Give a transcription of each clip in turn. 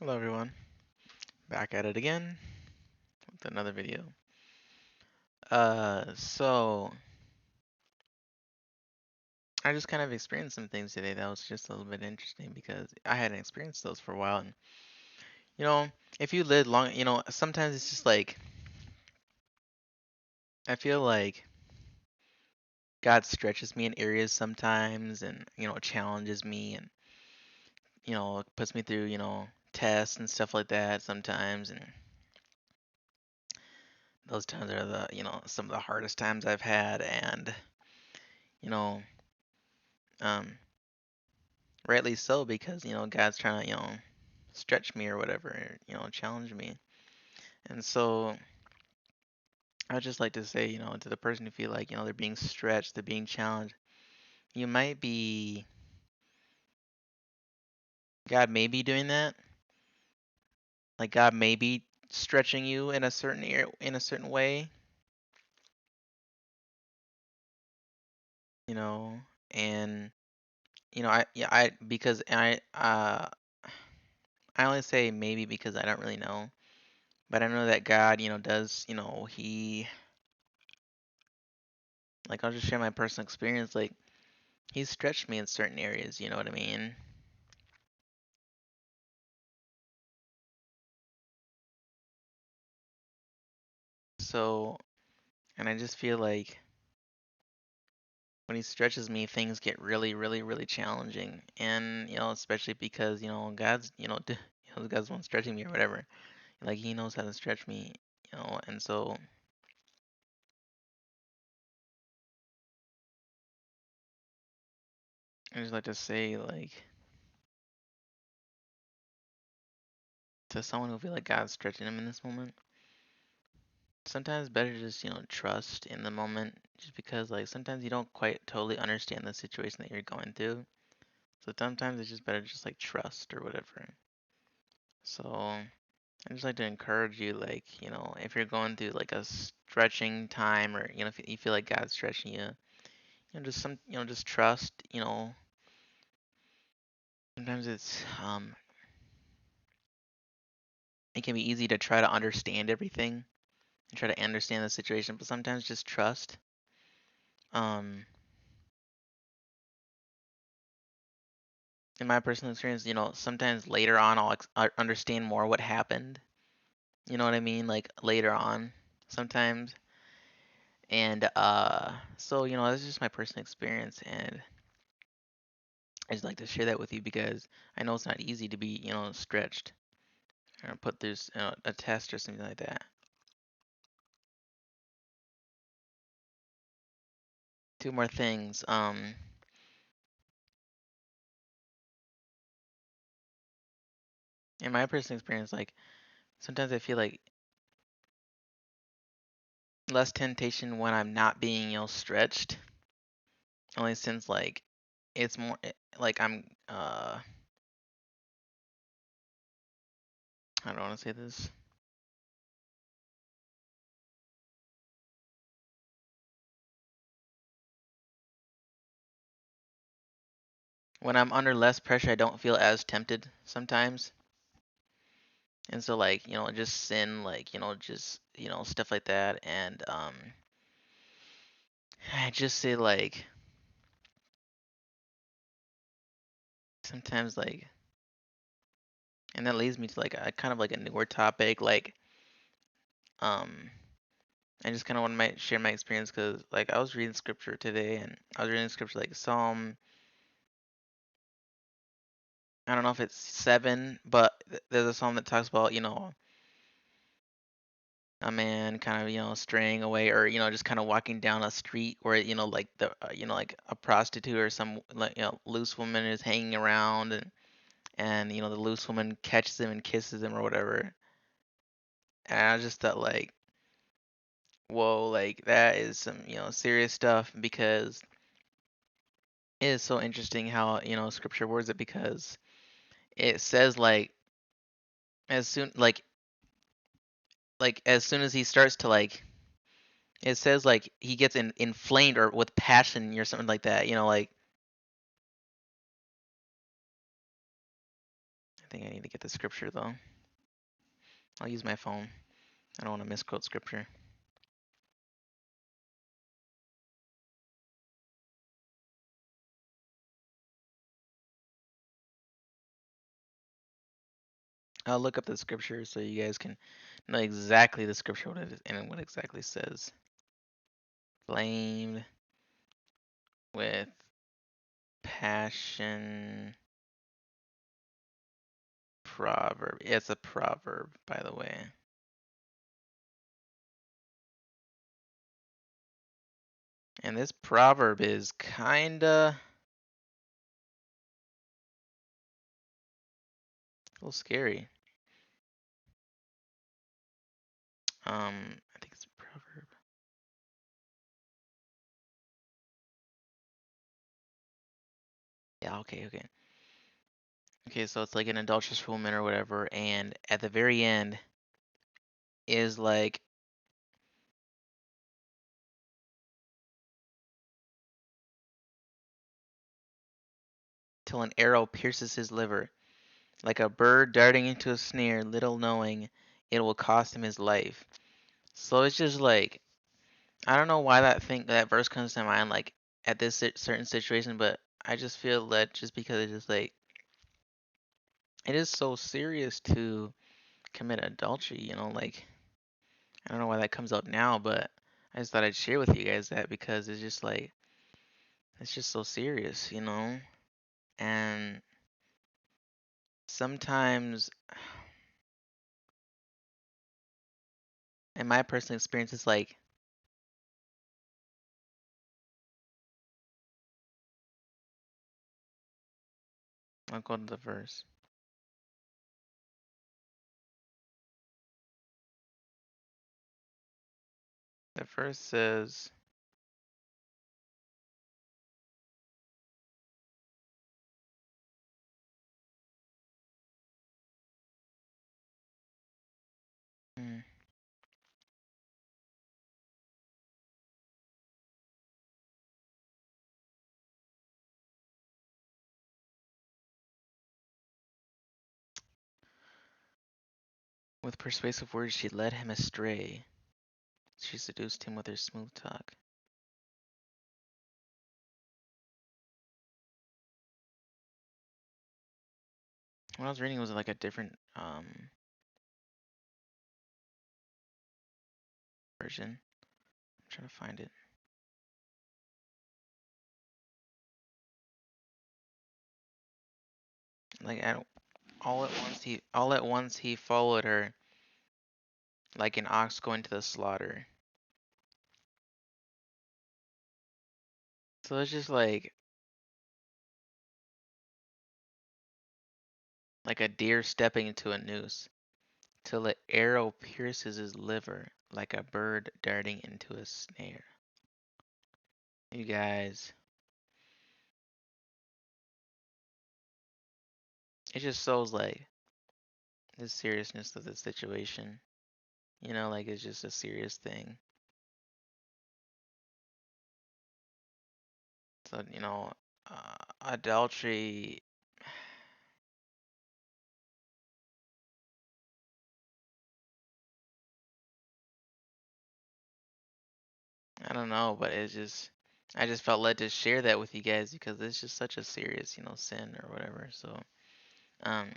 Hello everyone, back at it again with another video. So I just kind of experienced some things today that was just a little bit interesting because I hadn't experienced those for a while. And you know, if you live long, sometimes it's just like I feel like God stretches me in areas sometimes, and challenges me, and puts me through tests and stuff like that sometimes. And those times are the some of the hardest times I've had, and you know. Um, Rightly so, because God's trying to stretch me or whatever, challenge me. And so I would just like to say, to the person who feel like they're being stretched, they're being challenged, you might be God may be doing that. Like God may be stretching you in a certain in a certain way, you know, and I because I only say maybe because I don't really know, but I know that God, does, he like I'll just share my personal experience. Like he's stretched me in certain areas, you know what I mean? So, and I just feel like when he stretches me, things get really, really, really challenging. And, especially because, God's, God's the one stretching me or whatever. Like, he knows how to stretch me, and so I just like to say, like, to someone who feel like God's stretching them in this moment, sometimes better to just, trust in the moment, just because, like, sometimes you don't quite totally understand the situation that you're going through. So sometimes it's just better to just, like, trust or whatever. So I just like to encourage you, like, if you're going through like a stretching time, or if you feel like God's stretching you, just trust. Sometimes it can be easy to try to understand everything and try to understand the situation, but sometimes just trust. Um, in my personal experience, sometimes later on I understand more what happened. You know what I mean? Like later on, sometimes. And so that's just my personal experience, and I just like to share that with you because I know it's not easy to be, stretched or put through a test or something like that. Two more things. In my personal experience, like sometimes I feel like less temptation when I'm not being, stretched. Only since like it's more like I'm I don't want to say this. When I'm under less pressure, I don't feel as tempted sometimes. And so like, just sin, like, just, stuff like that. And I just say like sometimes like, and that leads me to like a kind of like a newer topic. Like, um, I just kind of want to share my experience because like I was reading scripture today, and I was reading scripture like Psalm. I don't know if it's 7, but there's a psalm that talks about a man kind of straying away, or just kind of walking down a street where like the like a prostitute or some like loose woman is hanging around, and the loose woman catches him and kisses him or whatever. And I just thought like, whoa, like that is some serious stuff, because it is so interesting how scripture words it, because it says as soon like as soon as he starts to like, it says like he gets inflamed or with passion or something like that, like think I need to get the scripture though. I'll use my phone. I don't want to misquote scripture. I'll look up the scripture so you guys can know exactly the scripture what it is and what it exactly says. Flamed with passion. Proverb. It's a proverb, by the way. And this proverb is kinda a little scary. I think it's a proverb. Yeah, okay, okay. Okay, so it's like an adulterous woman or whatever, and at the very end is like till an arrow pierces his liver, like a bird darting into a snare, little knowing it will cost him his life. So it's just like I don't know why that verse comes to mind like at this certain situation, but I just feel that just because it's just like it is so serious to commit adultery, like I don't know why that comes out now, but I just thought I'd share with you guys that because it's just like it's just so serious. And sometimes in my personal experience it's like I'll go to the verse. The verse says hmm, with persuasive words she led him astray. She seduced him with her smooth talk. What I was reading was like a different version. I'm trying to find it. Like all at once he followed her like an ox going to the slaughter. So it's just like a deer stepping into a noose, till the arrow pierces his liver like a bird darting into a snare. You guys, it just shows like the seriousness of the situation. Like it's just a serious thing. So, adultery, I don't know, but I just felt led to share that with you guys because it's just such a serious, sin or whatever. So, um,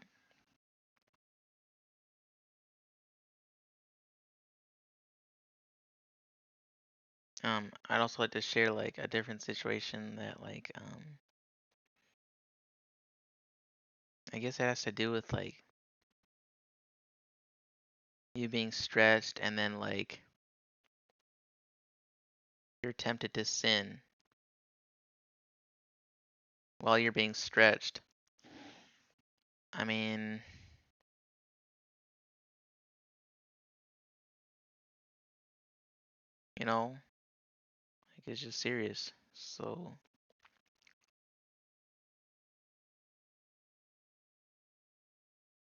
I'd also like to share like a different situation that like, I guess it has to do with like you being stretched and then like you're tempted to sin while you're being stretched. I mean, like it's just serious. So,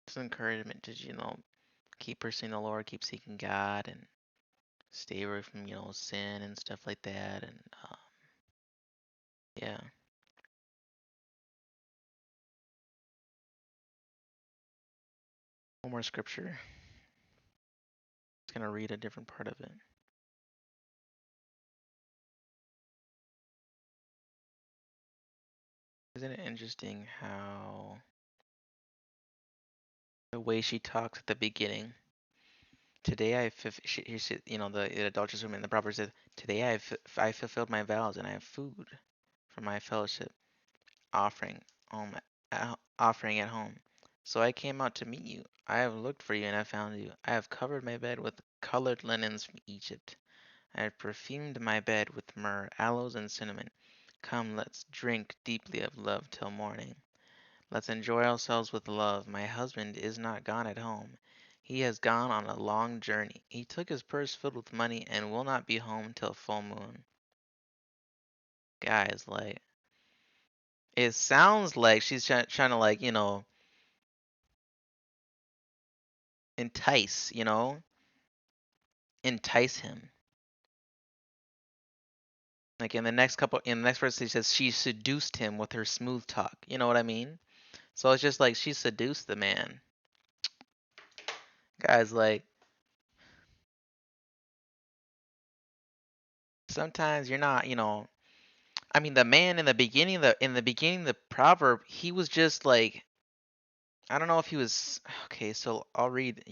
it's encouragement to, keep pursuing the Lord, keep seeking God, and stay away from, sin and stuff like that. And yeah, more scripture. Just gonna read a different part of it. Isn't it interesting how the way she talks at the beginning? Today the adulterous woman, the proverb says, "Today I fulfilled my vows and I have food for my fellowship offering home, offering at home. So I came out to meet you. I have looked for you and I found you. I have covered my bed with colored linens from Egypt. I have perfumed my bed with myrrh, aloes, and cinnamon. Come, let's drink deeply of love till morning. Let's enjoy ourselves with love. My husband is not gone at home. He has gone on a long journey. He took his purse filled with money and will not be home till full moon." Guys, like, it sounds like she's trying to, like, entice, entice him. Like in the next verse, she says she seduced him with her smooth talk. You know what I mean? So it's just like she seduced the man. Guys, like, sometimes you're not, I mean, the man in the beginning, the proverb, he was just like, I don't know if he was okay. So I'll read.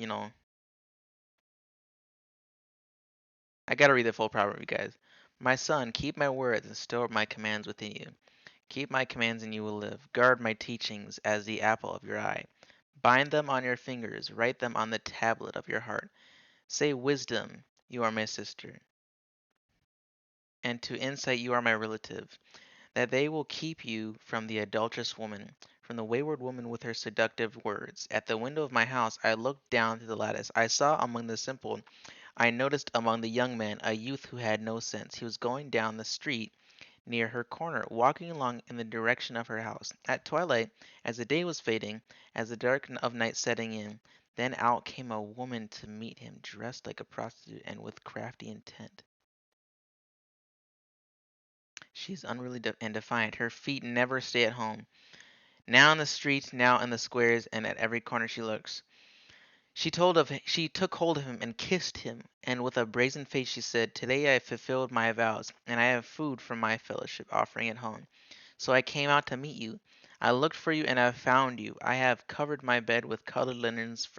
I gotta read the full proverb, you guys. "My son, keep my words and store my commands within you. Keep my commands and you will live. Guard my teachings as the apple of your eye. Bind them on your fingers, write them on the tablet of your heart. Say wisdom, you are my sister, and to insight you are my relative, that they will keep you from the adulterous woman, from the wayward woman with her seductive words. At the window of my house I looked down through the lattice. I saw among the simple, I noticed among the young men, a youth who had no sense. He was going down the street near her corner, walking along in the direction of her house. At twilight, as the day was fading, as the dark of night setting in, then out came a woman to meet him, dressed like a prostitute and with crafty intent. She's unruly and defiant. Her feet never stay at home. Now in the streets, now in the squares, and at every corner she lurks. She took hold of him and kissed him, and with a brazen face she said, "Today I have fulfilled my vows, and I have food from my fellowship offering at home. So I came out to meet you. I looked for you and I have found you. I have covered my bed with colored linens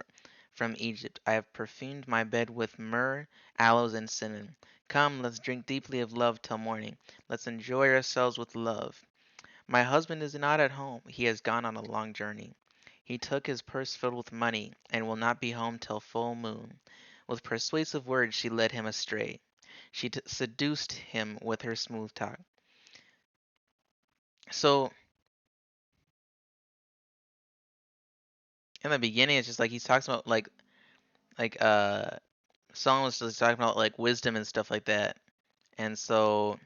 from Egypt. I have perfumed my bed with myrrh, aloes, and cinnamon. Come, let's drink deeply of love till morning. Let's enjoy ourselves with love. My husband is not at home. He has gone on a long journey. He took his purse filled with money and will not be home till full moon." With persuasive words she led him astray. She seduced him with her smooth talk. So in the beginning, it's just like he's talking about like Solomon was just talking about like wisdom and stuff like that, and so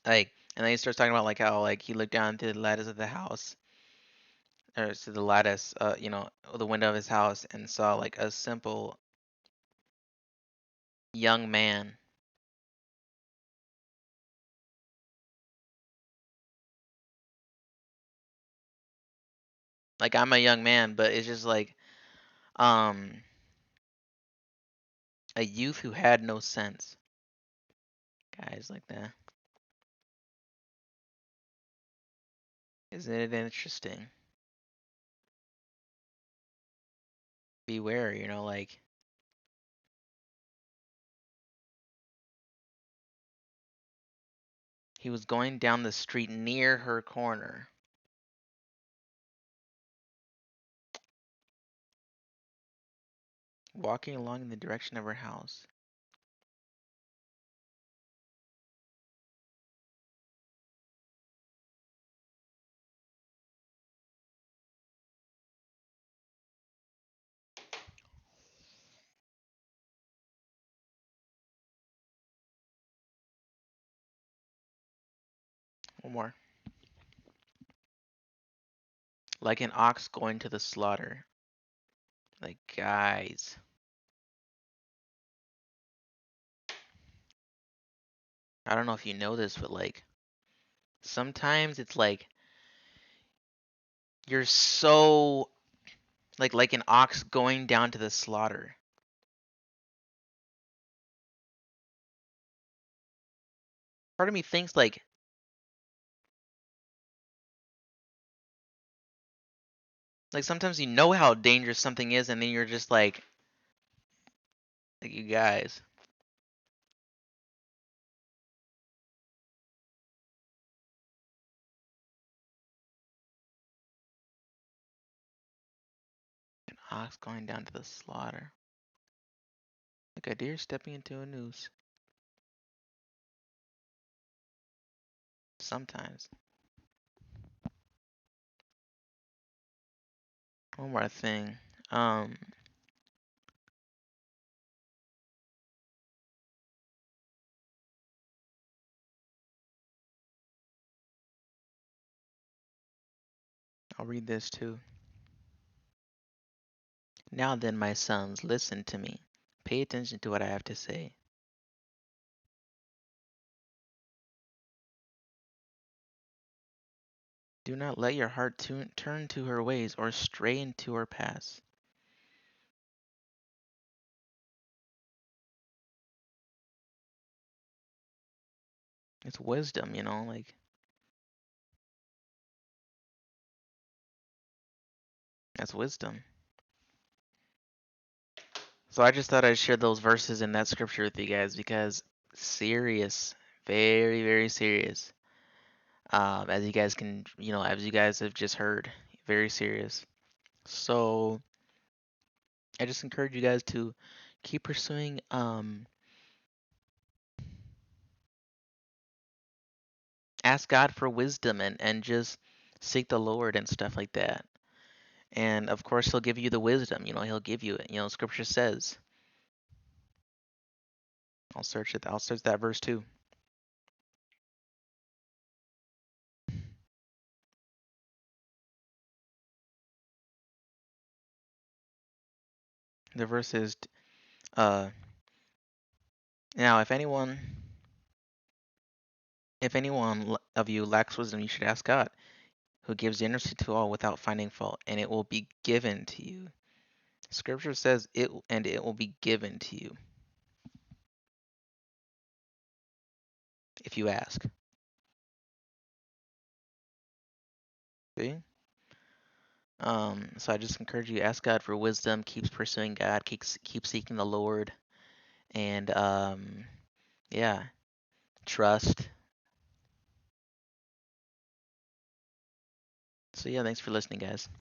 and then he starts talking about like how like he looked down to the lattice of the house or to the lattice, the window of his house and saw like a simple young man. Like I'm a young man, but it's just like um a youth who had no sense. Guys like that. Isn't it interesting? Beware, like he was going down the street near her corner, walking along in the direction of her house. One more. Like an ox going to the slaughter. Like, guys, I don't know if you know this, but like sometimes it's like you're so like an ox going down to the slaughter. Part of me thinks like sometimes you know how dangerous something is, and then you're just like you guys. An ox going down to the slaughter. Like a deer stepping into a noose. Sometimes. One more thing. Um, I'll read this too. Now then, my sons, listen to me. Pay attention to what I have to say. Do not let your heart turn to her ways or stray into her paths. It's wisdom, like that's wisdom. So I just thought I'd share those verses in that scripture with you guys because serious, very, very serious. As you guys can, as you guys have just heard, very serious. So I just encourage you guys to keep pursuing, ask God for wisdom and just seek the Lord and stuff like that. And of course, He'll give you the wisdom. He'll give you it. Scripture says. I'll search it. I'll search that verse too. The verse is, uh, now if anyone of you lacks wisdom, you should ask God, who gives generously to all without finding fault, and it will be given to you. Scripture says it will be given to you if you ask. See? So I just encourage you, ask God for wisdom, keep pursuing God, keep seeking the Lord, and yeah, trust. So yeah, thanks for listening, guys.